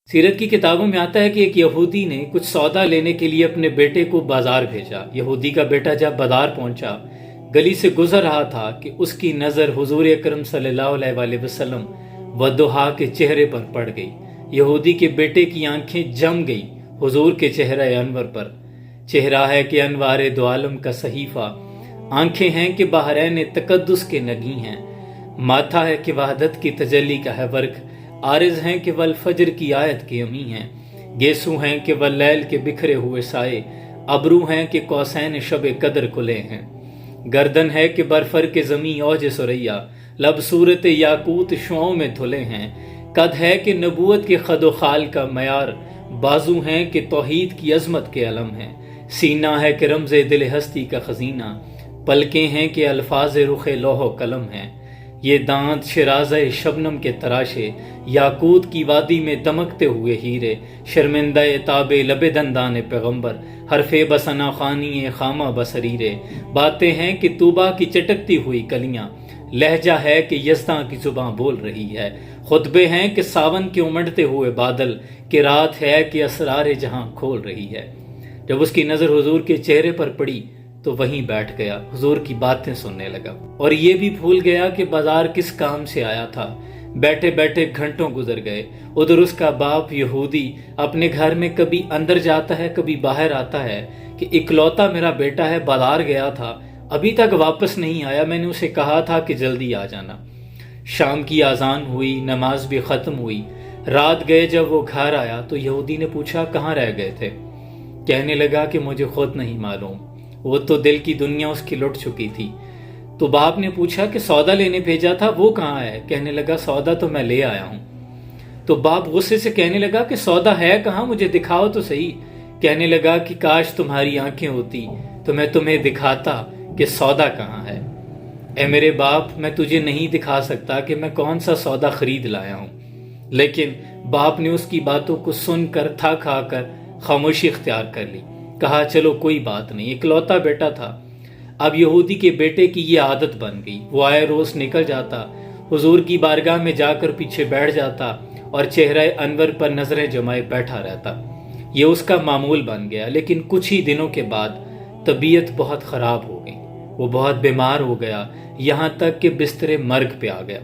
سیرت کی کتابوں میں آتا ہے کہ ایک یہودی نے کچھ سودا لینے کے لیے اپنے بیٹے کو بازار بھیجا۔ یہودی کا بیٹا جب بازار پہنچا، گلی سے گزر رہا تھا کہ اس کی نظر حضور اکرم صلی اللہ علیہ وآلہ وسلم والضحیٰ کے چہرے پر پڑ گئی۔ یہودی کے بیٹے کی آنکھیں جم گئی حضور کے چہرہ انور پر۔ چہرہ ہے کہ انوار دو عالم کا صحیفہ، آنکھیں ہیں کہ بحرین تقدس کے نگی ہیں، ماتھا ہے کہ وحدت کی تجلی کا ہے ورق، عارض ہیں کہ والفجر کی آیت کی امی ہیں، گیسو ہیں کہ واللیل کے بکھرے ہوئے سائے، ابرو ہیں کہ قوسین شب قدر کھلے ہیں، گردن ہے کہ برفر کے زمیں اوج سریا، لب صورت یاقوت شعوں میں دھلے ہیں، قد ہے کہ نبوت کے خد و خال کا معیار، بازو ہیں کہ توحید کی عظمت کے علم ہیں، سینہ ہے کہ رمز دل ہستی کا خزینہ، پلکیں ہیں کہ الفاظ رخ لوح و قلم ہیں، یہ دانت شرازہ شبنم کے تراشے، یاقوت کی وادی میں دمکتے ہوئے ہیرے، شرمندہ تاب لب دندان پیغمبر، حرف بسنا خانی خامہ بسریرے، باتیں ہیں کہ طوبہ کی چٹکتی ہوئی کلیاں، لہجہ ہے کہ یزداں کی زباں بول رہی ہے، خطبے ہیں کہ ساون کے امڑتے ہوئے بادل، کہ رات ہے کہ اسرار جہاں کھول رہی ہے۔ جب اس کی نظر حضور کے چہرے پر پڑی تو وہیں بیٹھ گیا، حضور کی باتیں سننے لگا، اور یہ بھی بھول گیا کہ بازار کس کام سے آیا تھا۔ بیٹھے بیٹھے گھنٹوں گزر گئے۔ ادھر اس کا باپ یہودی اپنے گھر میں کبھی اندر جاتا ہے کبھی باہر آتا ہے کہ اکلوتا میرا بیٹا ہے، بازار گیا تھا ابھی تک واپس نہیں آیا، میں نے اسے کہا تھا کہ جلدی آ جانا۔ شام کی اذان ہوئی، نماز بھی ختم ہوئی، رات گئے۔ جب وہ گھر آیا تو یہودی نے پوچھا کہاں رہ گئے تھے؟ کہنے لگا کہ مجھے خود نہیں معلوم، وہ تو دل کی دنیا اس کی لٹ چکی تھی۔ تو باپ نے پوچھا کہ سودا لینے بھیجا تھا وہ کہاں ہے؟ کہنے لگا سودا تو میں لے آیا ہوں۔ تو باپ غصے سے کہنے لگا کہ سودا ہے کہاں، مجھے دکھاؤ تو صحیح۔ کہنے لگا کہ کاش تمہاری آنکھیں ہوتی تو میں تمہیں دکھاتا کہ سودا کہاں ہے۔ اے میرے باپ، میں تجھے نہیں دکھا سکتا کہ میں کون سا سودا خرید لایا ہوں۔ لیکن باپ نے اس کی باتوں کو سن کر تھک آ کر خاموشی اختیار کر لی۔ کہا چلو کوئی بات نہیں، اکلوتا بیٹا تھا۔ اب یہودی کے بیٹے کی یہ عادت بن گئی، وہ آئے روز نکل جاتا، حضور کی بارگاہ میں جا کر پیچھے بیٹھ جاتا اور چہرہ انور پر نظریں جمائے بیٹھا رہتا۔ یہ اس کا معمول بن گیا۔ لیکن کچھ ہی دنوں کے بعد طبیعت بہت خراب ہو گئی، وہ بہت بیمار ہو گیا، یہاں تک کہ بستر مرگ پہ آ گیا۔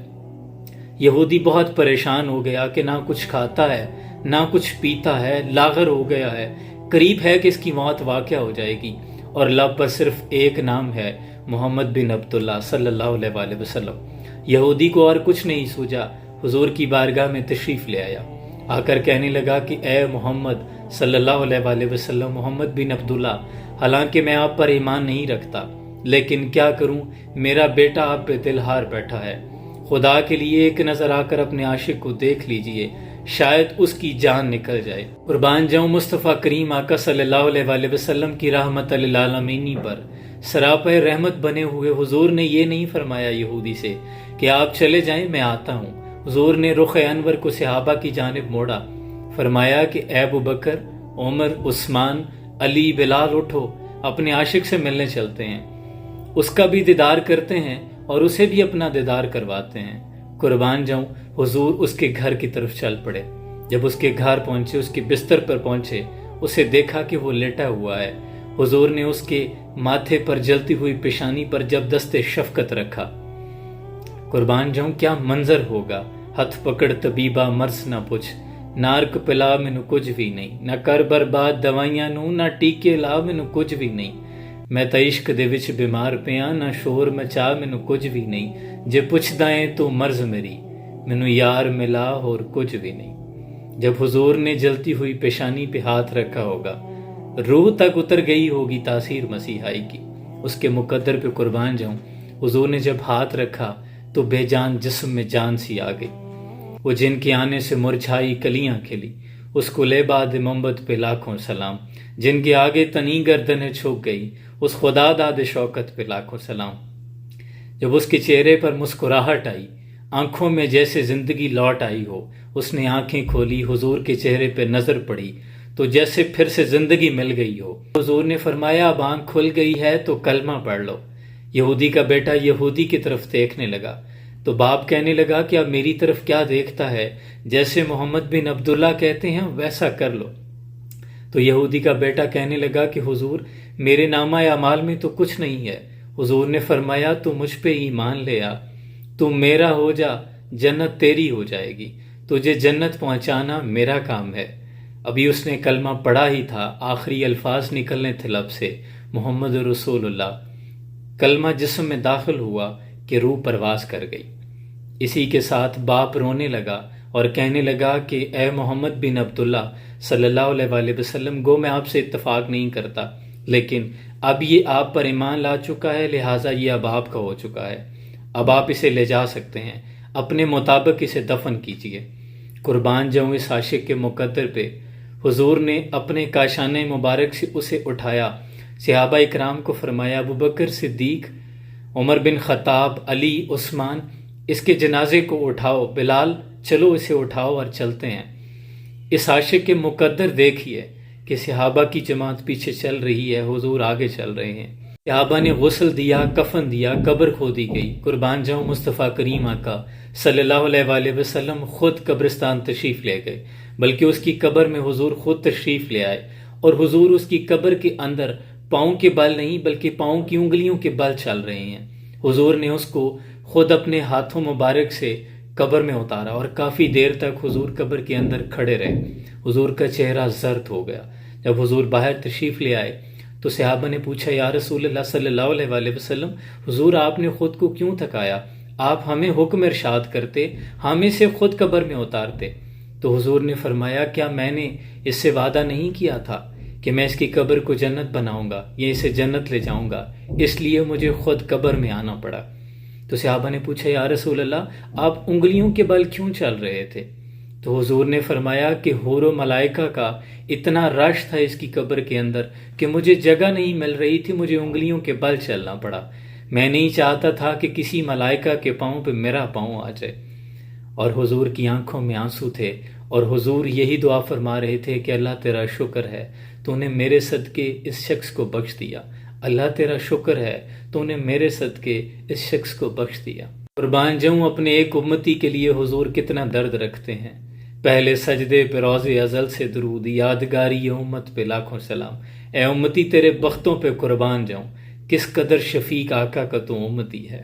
یہودی بہت پریشان ہو گیا کہ نہ کچھ کھاتا ہے نہ کچھ پیتا ہے، لاغر ہو گیا ہے، قریب ہے کہ اس کی موت واقع ہو جائے گی، اور لب پر صرف ایک نام ہے، محمد بن عبداللہ صلی اللہ علیہ وآلہ وسلم۔ یہودی کو اور کچھ نہیں سوجا، حضور کی بارگاہ میں تشریف لے آیا، آ کر کہنے لگا کہ اے محمد صلی اللہ علیہ وآلہ وسلم، محمد بن عبداللہ، حالانکہ میں آپ پر ایمان نہیں رکھتا، لیکن کیا کروں، میرا بیٹا آپ پہ دل ہار بیٹھا ہے، خدا کے لیے ایک نظر آ کر اپنے عاشق کو دیکھ لیجئے، شاید اس کی جان نکل جائے۔ قربان جاؤں مصطفیٰ کریم آقا صلی اللہ علیہ وآلہ وسلم کی رحمت للعالمین پر سراپے رحمت بنے ہوئے حضور نے یہ نہیں فرمایا یہودی سے کہ آپ چلے جائیں میں آتا ہوں۔ حضور نے رخ انور کو صحابہ کی جانب موڑا، فرمایا کہ اے ابو بکر، عمر، عثمان، علی، بلال، اٹھو، اپنے عاشق سے ملنے چلتے ہیں، اس کا بھی دیدار کرتے ہیں اور اسے بھی اپنا دیدار کرواتے ہیں۔ قربان جاؤں، حضور اس کے گھر کی طرف چل پڑے۔ جب اس کے گھر پہنچے، اس کے بستر پر پہنچے، اسے دیکھا کہ وہ لیٹا ہوا ہے۔ حضور نے اس کے ماتھے پر جلتی ہوئی پیشانی پر جب دست شفقت رکھا، قربان جاؤں کیا منظر ہوگا۔ ہتھ پکڑ طبیبہ مرض نہ پوچھ، نارک پلا مینو کچھ بھی نہیں، نہ کر برباد دوائیاں نو، نہ ٹیکے لا مینو کچھ بھی نہیں، میں تا عشق دے وچ بیمار پیاں، نہ شور مچا مینو کچھ بھی نہیں، جے پوچھدا ہے تو مرض میری، مینو یار ملا اور کچھ بھی نہیں۔ جب حضور نے جلتی ہوئی پیشانی پہ ہاتھ رکھا ہوگا، روح تک اتر گئی ہوگی تاثیر مسیحائی کی، اس کے مقدر پہ قربان جاؤں، حضور نے جب ہاتھ رکھا تو بے جان جسم میں جان سی آ گئی۔ وہ جن کے آنے سے مرجھائی کلیاں کھلی، اس کو لے باد محبت پہ لاکھوں سلام، جن کے آگے تنی گردنیں جھک گئی، اس خدا داد شوکت پہ لاکھوں سلام۔ جب اس کے چہرے پر مسکراہٹ آئی، آنکھوں میں جیسے زندگی لوٹ آئی ہو، اس نے آنکھیں کھولی، حضور کے چہرے پہ نظر پڑی تو جیسے پھر سے زندگی مل گئی ہو۔ حضور نے فرمایا اب آنکھ کھل گئی ہے تو کلمہ پڑھ لو۔ یہودی کا بیٹا یہودی کی طرف دیکھنے لگا، تو باپ کہنے لگا کہ اب میری طرف کیا دیکھتا ہے، جیسے محمد بن عبداللہ کہتے ہیں ویسا کر لو۔ تو یہودی کا بیٹا کہنے لگا کہ حضور میرے نامہ اعمال میں تو کچھ نہیں ہے۔ حضور نے فرمایا تو مجھ پہ ایمان لے آ، تو میرا ہو جا، جنت تیری ہو جائے گی، تجھے جنت پہنچانا میرا کام ہے۔ ابھی اس نے کلمہ پڑھا ہی تھا، آخری الفاظ نکلنے تھے لب سے، محمد رسول اللہ۔ کلمہ جسم میں داخل ہوا کہ روح پرواز کر گئی۔ اسی کے ساتھ باپ رونے لگا اور کہنے لگا کہ اے محمد بن عبداللہ صلی اللہ علیہ وآلہ وسلم، گو میں آپ سے اتفاق نہیں کرتا، لیکن اب یہ آپ پر ایمان لا چکا ہے، لہٰذا یہ اب آپ کا ہو چکا ہے، اب آپ اسے لے جا سکتے ہیں، اپنے مطابق اسے دفن کیجیے۔ قربان جاؤں اس عاشق کے مقدر پہ۔ حضور نے اپنے کاشانہ مبارک سے اسے اٹھایا، صحابہ اکرام کو فرمایا، ابوبکر صدیق، عمر بن خطاب، علی، عثمان، اس کے جنازے کو اٹھاؤ، بلال چلو اسے اٹھاؤ اور چلتے ہیں۔ اس عاشق کے مقدر دیکھیے کہ صحابہ کی جماعت پیچھے چل رہی ہے، حضور آگے چل رہے ہیں۔ صحابہ نے غسل دیا، کفن دیا، قبر کھودی گئی۔ قربان جاؤں مصطفیٰ کریم آقا صلی اللہ علیہ وآلہ وسلم خود قبرستان تشریف لے گئے، بلکہ اس کی قبر میں حضور خود تشریف لے آئے، اور حضور اس کی قبر کے اندر پاؤں کے بل نہیں بلکہ پاؤں کی انگلیوں کے بل چل رہے ہیں۔ حضور نے اس کو خود اپنے ہاتھوں مبارک سے قبر میں اتارا اور کافی دیر تک حضور قبر کے اندر کھڑے رہے۔ حضور کا چہرہ زرد ہو گیا۔ جب حضور باہر تشریف لے آئے تو صحابہ نے پوچھا، یا رسول اللہ صلی اللہ علیہ وآلہ وسلم، حضور آپ نے خود کو کیوں تھکایا؟ آپ ہمیں حکم ارشاد کرتے، ہم اسے خود قبر میں اتارتے۔ تو حضور نے فرمایا، کیا میں نے اس سے وعدہ نہیں کیا تھا کہ میں اس کی قبر کو جنت بناؤں گا یا اسے جنت لے جاؤں گا؟ اس لیے مجھے خود قبر میں آنا پڑا۔ تو صحابہ نے پوچھا، یا رسول اللہ آپ انگلیوں کے بل کیوں چل رہے تھے؟ تو حضور نے فرمایا کہ حور و ملائکہ کا اتنا رش تھا اس کی قبر کے اندر کہ مجھے جگہ نہیں مل رہی تھی، مجھے انگلیوں کے بل چلنا پڑا۔ میں نہیں چاہتا تھا کہ کسی ملائکہ کے پاؤں پہ میرا پاؤں آ جائے۔ اور حضور کی آنکھوں میں آنسو تھے، اور حضور یہی دعا فرما رہے تھے کہ اللہ تیرا شکر ہے تو نے میرے صدقے اس شخص کو بخش دیا، اللہ تیرا شکر ہے تو نے میرے صدقے اس شخص کو بخش دیا۔ قربان جاؤں اپنے ایک امتی کے لیے حضور کتنا درد رکھتے ہیں۔ پہلے سجدے پہ روز ازل سے درود، یادگاری امت پہ لاکھوں سلام۔ اے امتی تیرے بختوں پہ قربان جاؤں، کس قدر شفیق آقا کا تو امتی ہے۔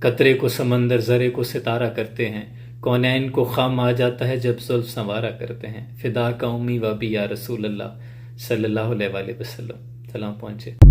قطرے کو سمندر، ذرے کو ستارہ کرتے ہیں، کونین کو خام آ جاتا ہے جب زلف سنوارا کرتے ہیں۔ فدا کا امی و ابی یا رسول اللہ صلی اللہ علیہ وآلہ وسلم۔ سلام پہنچے۔